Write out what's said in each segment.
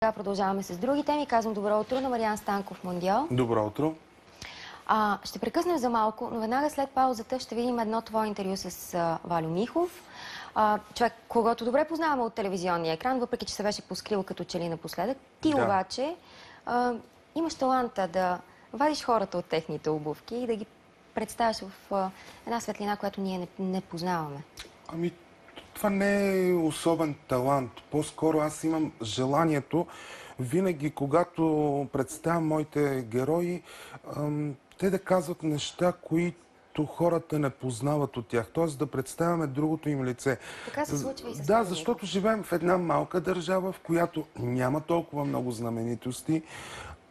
Сега продължаваме с други теми. Казвам добро утро на Мариан Станков, Мондиал. Добро утро. Ще прекъснем за малко, но веднага след паузата ще видим едно твое интервю с Вальо Михов. Човек, когото добре познаваме от телевизионния екран, въпреки че се беше поскрил като че ли напоследък. Ти обаче имаш таланта да вадиш хората от техните обувки и да ги представяш в една светлина, която ние не познаваме. Ами, това не е особен талант. По-скоро аз имам желанието винаги, когато представям моите герои, те да казват неща, които хората не познават от тях. Т.е. да представяме другото им лице. Така се случва и с Да, защото живеем в една малка държава, в която няма толкова много знаменитости,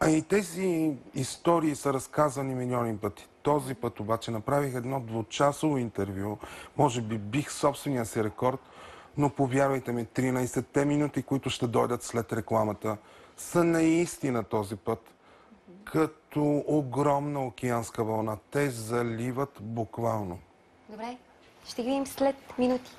а и тези истории са разказани милиони пъти. Този път обаче направих едно двучасово интервю. Може би бих собствения си рекорд, но повярвайте ми, 13-те минути, които ще дойдат след рекламата, са наистина този път като огромна океанска вълна. Те заливат буквално. Добре, ще ги видим след минути.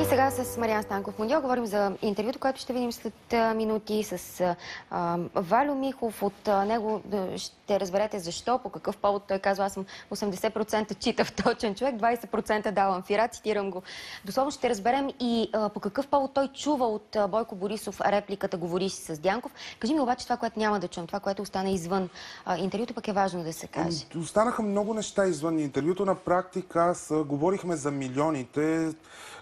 И сега с Мариан Станков Мондиал говорим за интервюто, което ще видим след минути с Вальо Михов. От него ще разберете защо, по какъв повод. Той казва: аз съм 80% читав точен човек, 20% давам фира, цитирам го. Дословно ще разберем и по какъв повод той чува от Бойко Борисов репликата "говориш с Дянков". Кажи ми обаче това, което няма да чуем, това, което остана извън интервюто, пък е важно да се каже. Останаха много неща извън интервюто. На практика говорихме за милионите.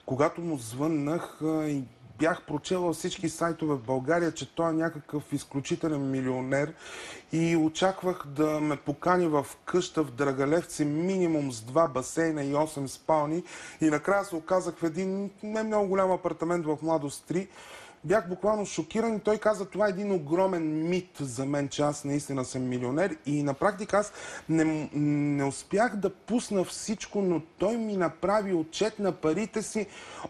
Когато му звъннах и бях прочел всички сайтове в България, че той е някакъв изключителен милионер и очаквах да ме покани в къща в Драгалевци минимум с 2 басейна и 8 спални. И накрая се оказах в един не много голям апартамент в Младост 3. Бях буквално шокиран и той каза: това е един огромен мит за мен, че аз наистина съм милионер. И на практика аз не успях да пусна всичко, но той ми направи отчет на парите си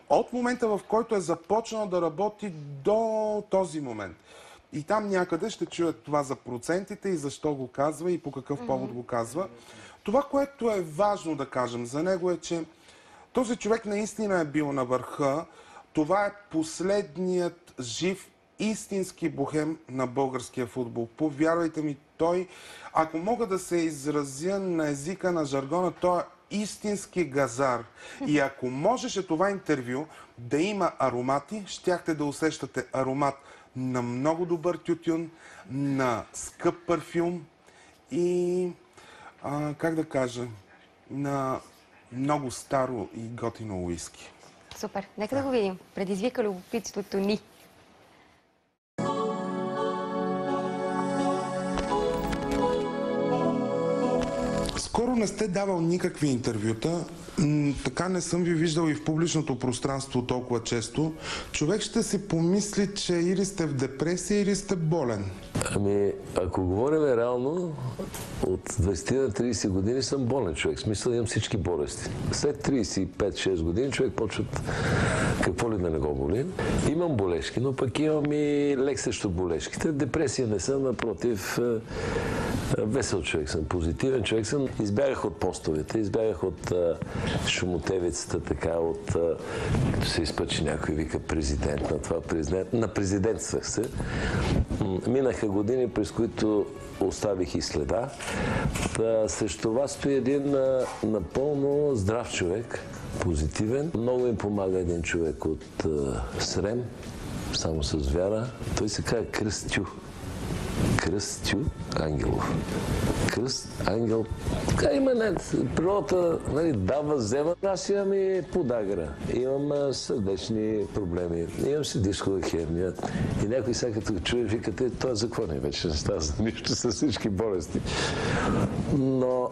от момента, в който е започнал да работи, до този момент. И там някъде ще чуят това за процентите и защо го казва и по какъв повод го казва. Това, което е важно да кажем за него, е, че този човек наистина е бил на върха. Това е последният жив истински бохем на българския футбол. Повярвайте ми, той, ако мога да се изразя на езика на жаргона, той е истински газар. И ако можеше това интервю да има аромати, щяхте да усещате аромат на много добър тютюн, на скъп парфюм и, как да кажа, на много старо и готино уиски. Супер. Нека да го видим. Предизвика любопитството ни. Скоро не сте давал никакви интервюта. Така не съм ви виждал и в публичното пространство толкова често. Човек ще си помисли, че или сте в депресия, или сте болен. Ами, ако говорим реално, от 20 на 30 години съм болен човек. В смисъл, имам всички болести. След 35-6 години човек почва какво ли да не го боли. Имам болешки, но пък имам и лек срещу болешките. Депресия не съм, напротив, весел човек съм, позитивен човек съм. Избягах от постовете, избягах от шумотевицата, така, от като се изпъчи някой, вика президент на това президент. Напрезидентствах се. Минаха години, през които оставих и следа. Срещу това стои един напълно здрав човек, позитивен. Много им помага един човек от Срем, само с вяра. Той се казва Кръстю Ангелов. Кръст, ангел. Така има, природата, дава, взема. Аз имам и подагра, имам сърдечни проблеми, имам си дискова херния. И някой сега като чуе, викате: това за какво не вече не става за нищо с всички болести. Но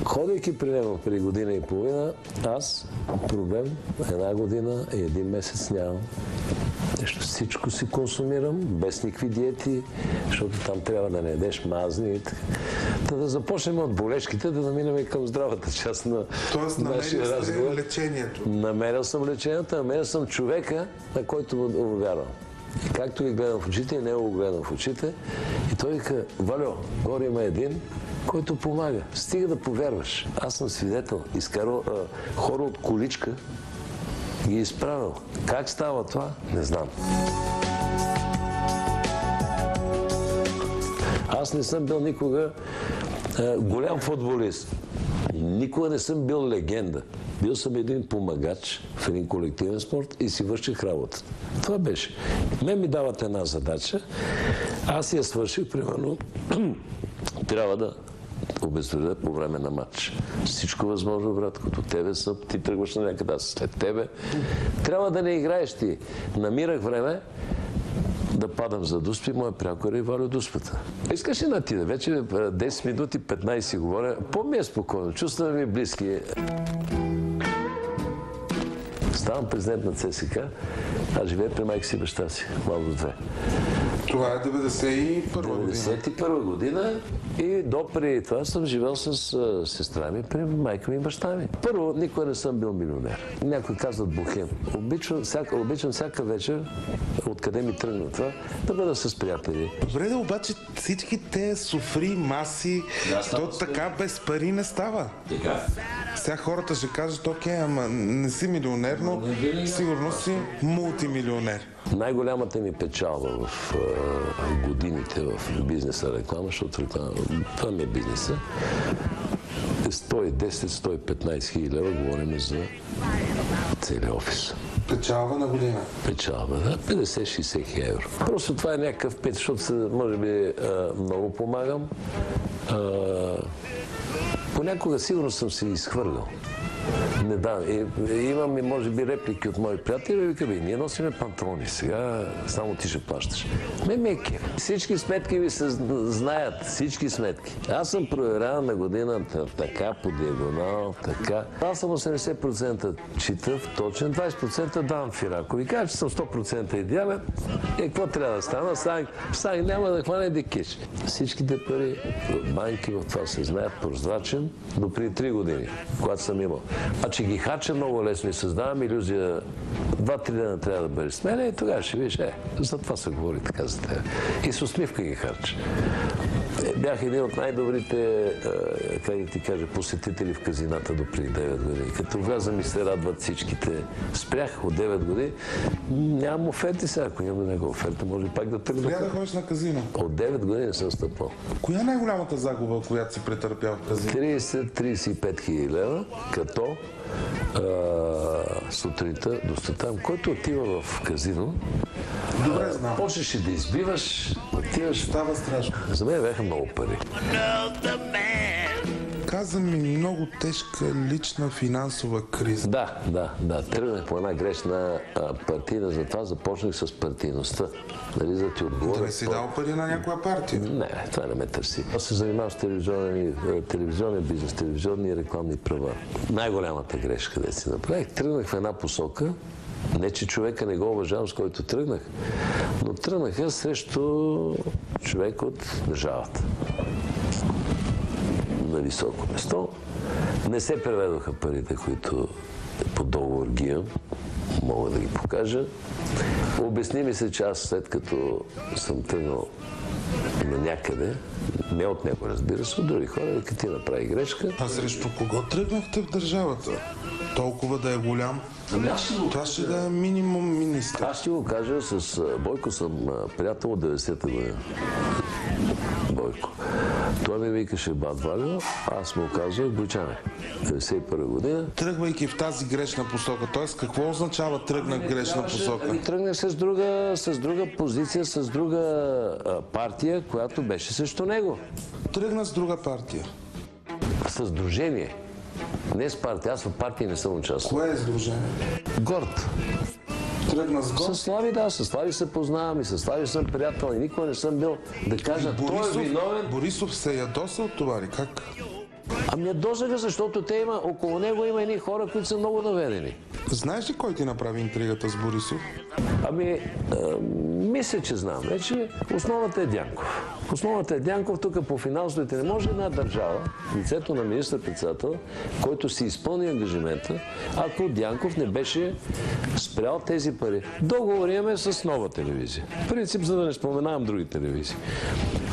ходейки при него преди година и половина, аз проблем 1 година и 1 месец нямам. Нещо, всичко си консумирам, без никакви диети, защото там трябва да не ядеш мазни и така. Да започнем от болешките, да наминем към здравата част на нашия разговор. Лечението. Намерил съм лечението, намерил съм човека, на който му вярвам. И както ги гледам в очите, и него го гледам в очите. И той вика: Валю, горе има един, който помага. Стига да повярваш. Аз съм свидетел. Изкарал хора от количка, ги изправил. Как става това? Не знам. Аз не съм бил никога голям футболист. Никога не съм бил легенда. Бил съм един помагач в един колективен спорт и си върших работата. Това беше. Мен ми дават една задача, аз я свърших, примерно, трябва да обезверя по време на матч. Всичко възможно, брат, като тебе съм, ти тръгваш на някъде, аз след тебе. Трябва да не играеш ти. Намирах време да падам за дуспи, моя прякор е Валю Дуспата. Искаш ли на ти да вече 10 минути, 15 говоря, по-ми е спокойно, чувствам ми близки. Ставам президент на ЦСКА, аз живея при майка си и баща си, малко до 2. Това е 91 година. 91 година и до преди това съм живел с сестра ми при майка ми и баща ми. Първо, никога не съм бил милионер. Някой казват бухем. Обичам всяка вечер, откъде ми тръгна това, да бъда с приятели. Добре, да, обаче всички те софри, маси, то така без пари не става. Така. Сега хората ще кажат: окей, ама не си милионер, но сигурно си мултимилионер. Най-голямата ми печалба в годините в бизнеса реклама, защото реклама, това ми е бизнеса, е 110-115 хиляди лева, говорим за целия офис. Печалба на година? Печалба, да, 50-60 хиляди евро. Просто това е някакъв пет, защото може би много помагам. Понякога сигурно съм се изхвърлял. Не да, имам и може би реплики от мои приятели, и вика: ние носиме панталони, сега само ти ще плащаш. Меки. Всички сметки ви се знаят, всички сметки. Аз съм проверяван на годината така, по диагонал, така. Аз съм 80% читав, точен, 20% давам фира. Ако ви кажа, че съм 100% идеален, какво трябва да стана? Стане, няма да хване дикиш. Всичките пари от банки в това се знаят, прозрачен, до преди 3 години, когато съм имал. А че ги хача много лесно и създавам илюзия, 2-3 дена трябва да бъде с мен, и тогава ще видиш, за това се говори така за теб. И с усмивка ги харча. Бях един от най-добрите, как да ти кажа, посетители в казината до преди 9 години. Като влязам и се радват всичките. Спрях от 9 години. Нямам оферти сега. Ако няма някаква оферта, може пак да тръгна. Трябва да ходиш на казино. От 9 години съм стъпвал. Коя е най-голямата загуба, която си претърпял в казино? 30-35 хиляди лева, като сутринта достатъм, който отива в казино. Добре знам. Почнеш да избиваш, отиваш. Става страшно. За мен бяха много пари. Каза ми много тежка лична финансова криза. Да. Тръгнах по една грешна партийна, затова започнах с партийността. Нали, за да ти отговоря. Да не си дал пари на някоя партия? Не, това не ме търси. Аз се занимавам с телевизионен бизнес, телевизионни и рекламни права. Най-голямата грешка, да си направих. Тръгнах в една посока. Не, че човека не го уважавам, с който тръгнах, но тръгнаха срещу човек от държавата. На високо место. Не се преведоха парите, които по договор ги имам. Мога да ги покажа. Обясни ми се, че аз след като съм тръгнал на някъде, не от него, разбира се, от други хора, като ти направи грешка. А срещу кого тръгнахте в държавата? Толкова да е голям? Това ще да е минимум министър. Аз ще го кажа, с Бойко съм приятел от 90-та година. Бойко. Той ми викаше: бат Валю, аз му казвах: Бойчане, 91 година. Тръгвайки в тази грешна посока, т.е. какво означава тръгнах в грешна посока? Тръгнах с друга позиция, с друга партия, която беше срещу него. Тръгна с друга партия? С дружение. Не с партия. Аз в партия не съм участвал. Кое е сдружение? Горд. Тръгна с Горд? С Слави, да. С Слави се познавам и с Слави съм приятел. И никога не съм бил да кажа: той е виновен. Борисов се ядоса от това ли? Как? Ами ядосаха, защото около него има едни хора, които са много наведени. Знаеш ли кой ти направи интригата с Борисов? Ами, мисля, че знам. Вече основата е Дянков. Основната е Дянков, тук по финансовите не може една държава, в лицето на министър-председател, който си изпълни ангажимента, ако Дянков не беше спрял тези пари. Договор имаме с Нова телевизия. В принцип, за да не споменавам други телевизии.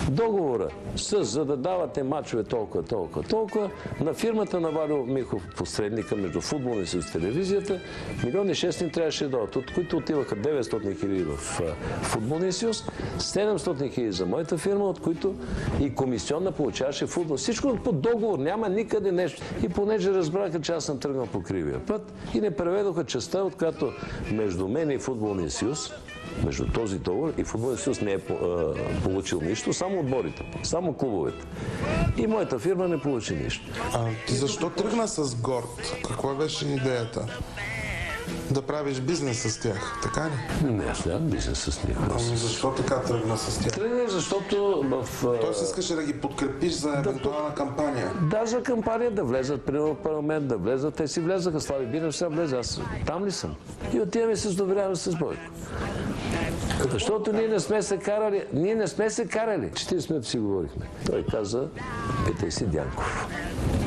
Договора за да давате мачове толкова, на фирмата на Валю Михов, посредника между футболния съюз и телевизията, 1,6 милиона трябваше да дадат, от които отиваха 900 хиляди в футболния съюз, 700 хиляди за моята фирма, от които и комисионна получаваше футбол. Всичко по договор, няма никъде нещо. И понеже разбраха, че аз съм тръгнал по кривия път и не преведоха частта, от която между мен и футболния съюз, между този договор и футболния съюз не е получил нищо, само отборите, само клубовете. И моята фирма не получи нищо. Ти защо тръгна с Горд? Каква беше идеята? Да правиш бизнес с тях, така ли? Не, аз нямам бизнес с никой. Защо така тръгна с тях? Тръгна, защото Тоест искаше да ги подкрепиш за евентуална кампания? Да, за кампания, да влезат при в парламент, да влезат. Те си влезаха, Слави Бинев сега влезе. Аз там ли съм? И отиваме се сдоверяваме с Бойко. Защото ние не сме се карали. 40 минути си говорихме. Той каза, питай си Дянков.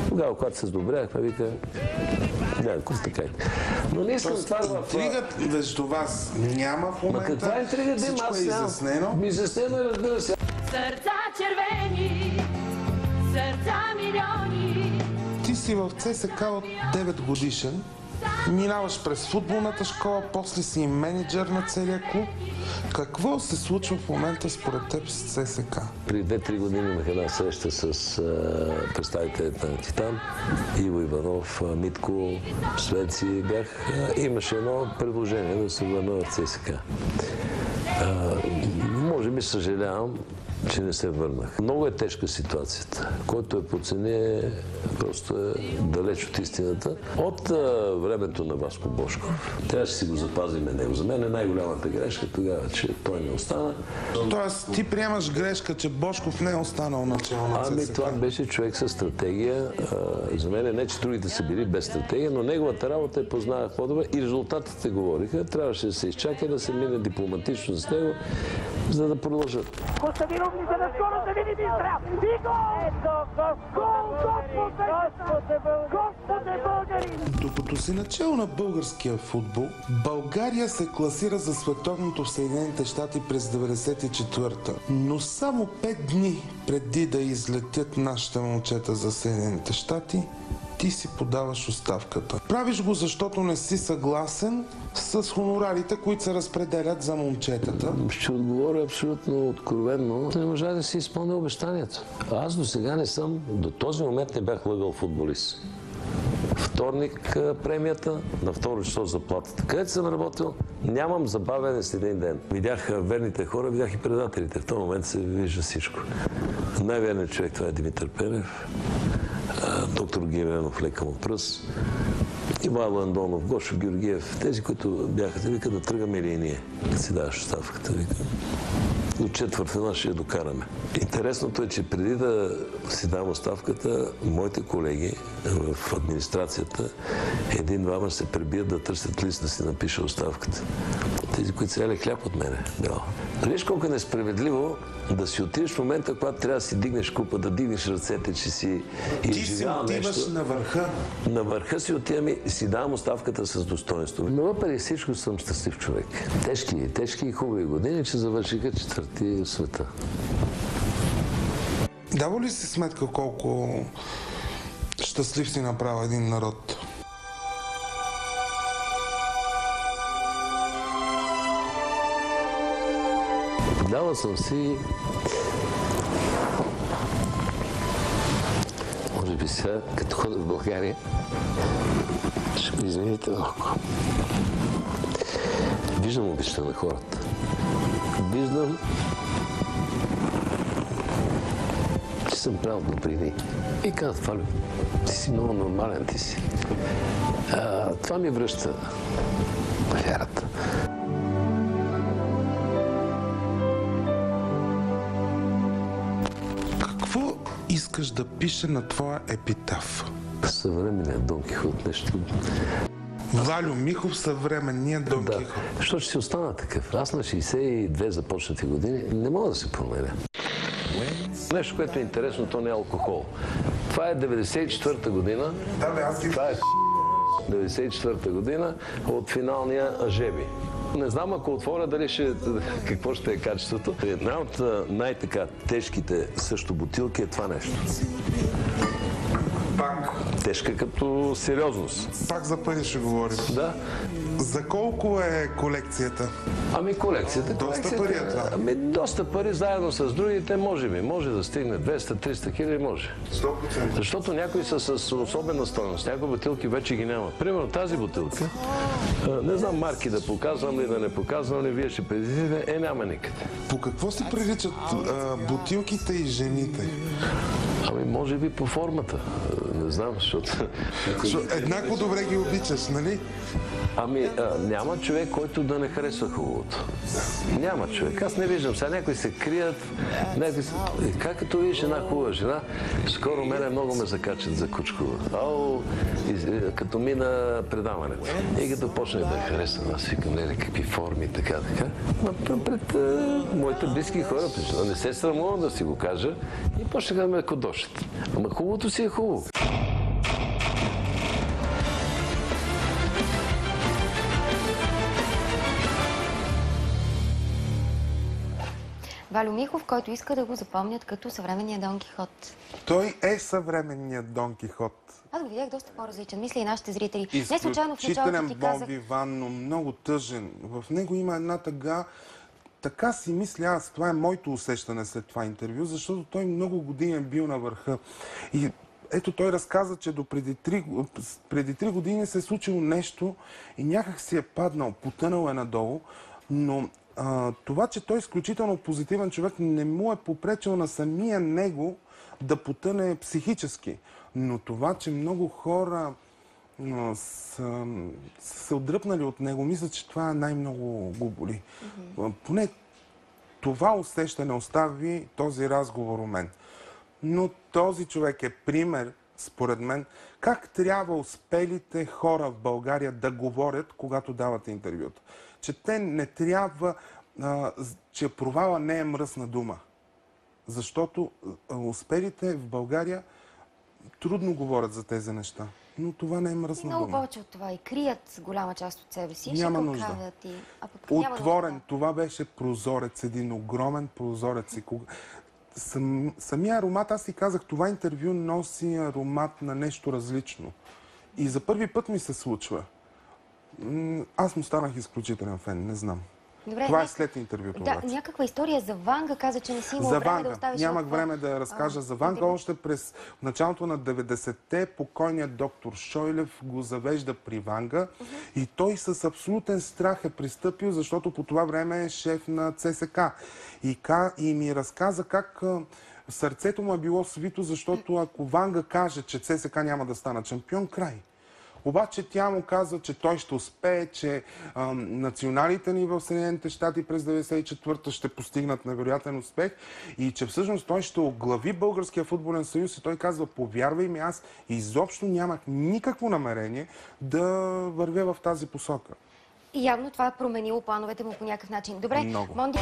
Тогава, когато се сдобряхме, вика Дянков, така и. Но не искам това в... Интригът между вас няма в момента? Каква интрига да има? Всичко е изяснено? Изяснено е, разбира се. Сърца червени, сърца милиони. Ти си в ЦСКА от 9 годишен. Минаваш през футболната школа, после си менеджер на целия клуб. Какво се случва в момента според теб с ЦСКА? Преди 2-3 години имах една среща с представителите на Титан, Иво Иванов, Митко, Швеци бях. Имаше едно предложение да се върна в ЦСКА. Може би съжалявам, че не се върнах. Много е тежка ситуацията. Който подцени, просто е далеч от истината. От времето на Васко Бошков. Трябваше да си го запазиме него. За мен е най-голямата грешка тогава, че той не остана. Тоест, ти приемаш грешка, че Бошков не е останал начало на ЦСКА? Това беше човек със стратегия. За мен не, че другите са били без стратегия, но неговата работа я познавах по-добре и резултатите говориха. Трябваше да се изчака, да се мине дипломатично с него, за да продължат. Костадинов ни се наскоро да види Дистра. И Господе българин! Докато си начало на българския футбол, България се класира за световното в Съединените щати през 1994-та. Но само 5 дни преди да излетят нашите момчета за Съединените щати, ти си подаваш оставката. Правиш го, защото не си съгласен с хонорарите, които се разпределят за момчетата. Ще отговоря абсолютно откровенно. Не можа да си изпълня обещанието. Аз до сега не съм, до този момент не бях лъгал футболист. Вторник премията, на второ число заплатата. Където съм работил, нямам забавяне с един ден. Видях верните хора, видях и предателите. В този момент се вижда всичко. Най-верният човек това е Димитър Пенев, доктор Гименов, лека му пръст, Ивайло Андонов, Гошо Георгиев, тези, които бяха, те викат да тръгаме ли и ние, да си даваш оставката. До четвъртфинал ще я докараме. Интересното е, че преди да си дам оставката, моите колеги в администрацията един-двама се пребият да търсят лист да си напиша оставката. Тези, които са яли хляб от мене. Виж колко е несправедливо да си отидеш в момента, когато трябва да си дигнеш купа, да дигнеш ръцете, че си изживял нещо. Ти си отиваш на върха. На върха си отивам и си давам оставката с достоинство. Но въпреки всичко съм щастлив човек. Тежки и хубави години, че завършиха четвърти в света. Дава ли си сметка колко щастлив си направил един народ? Дала съм си... Може би сега, като ходя в България, ще ми извините малко. Виждам обичта на хората. Виждам, че съм правил добрини. И казват, Валю, ти си много нормален, ти си. Това ми връща вярата. Какво искаш да пише на твоя епитаф? Съвременният Дон Кихот, нещо. Валю Михов, съвременният Дон Кихот. Защото ще си остана такъв. Аз на 62 започнати години не мога да се променя. Нещо, което е интересно, то не е алкохол. Това е 94-та година. Да, бе, аз Това е 94-та година от финалния жеби. Не знам, ако отворя, дали какво ще е качеството. Една от най-така тежките също бутилки е това нещо. Пак. Тежка като сериозност. Пак за пари ще говорим. Да. За колко е колекцията? Ами колекцията. Доста пари е това. Ами доста пари, заедно с другите, може би. Може да стигне 200-300 хиляди, може. 100%. Защото някои са с особена стойност. Някои бутилки вече ги няма. Примерно тази бутилка, не знам марки да показвам ли, да не показвам ли, вие ще предвидите, няма никъде. По какво си приличат бутилките и жените? Ами може би по формата. Не знам, защото... Еднакво добре ги обичаш, нали? Ами няма човек, който да не харесва хубавото. Няма човек. Аз не виждам. Сега някои се крият. Как като видиш една хубава жена, скоро мене много ме закачат за кучкова. Ау, като мина предаването. И като почне да харесвам, аз викам, какви форми, така. Пред моите близки хора, не се срамувам да си го кажа и почнаха да ме кодошат. Ама хубавото си е хубаво. Валю Михов, който иска да го запомнят като съвременния Дон Кихот. Той е съвременният Дон Кихот. Аз го видях доста по-различен. Мисля и нашите зрители. Не случайно в началото Изключителен ти казах... бон виван, но много тъжен. В него има една тъга. Така си мисля аз. Това е моето усещане след това интервю, защото той много години е бил на върха. И ето той разказа, че до преди 3 години се е случило нещо и някак си е паднал, потънал е надолу, но това, че той е изключително позитивен човек, не му е попречил на самия него да потъне психически. Но това, че много хора са се отдръпнали от него, мисля, че това най-много го боли. Поне това усещане остави този разговор у мен. Но този човек е пример, според мен, как трябва успелите хора в България да говорят, когато дават интервюта. Че те не трябва, че провала не е мръсна дума. Защото успелите в България трудно говорят за тези неща. Но това не е мръсна дума. Много повече от това и крият голяма част от себе си. Няма нужда. Отворен, това беше прозорец, един огромен прозорец. Самия аромат, аз си казах, това интервю носи аромат на нещо различно. И за първи път ми се случва. Аз му станах изключителен фен, не знам. Добре, това е след интервюто. Да, някаква история за Ванга, каза, че не си имал време да оставиш. Нямах време да разкажа за Ванга. Още през началото на 90-те покойният доктор Шойлев го завежда при Ванга и той с абсолютен страх е пристъпил, защото по това време е шеф на ЦСК. И ми разказа как сърцето му е било свито, защото ако Ванга каже, че ЦСК няма да стане шампион, край. Обаче тя му казва, че той ще успее, че националите ни в Съединените щати през 1994-та ще постигнат невероятен успех и че всъщност той ще оглави Българския футболен съюз и той казва, повярвай ми, аз изобщо нямах никакво намерение да вървя в тази посока. И явно това е променило плановете му по някакъв начин. Добре, Много. Монди...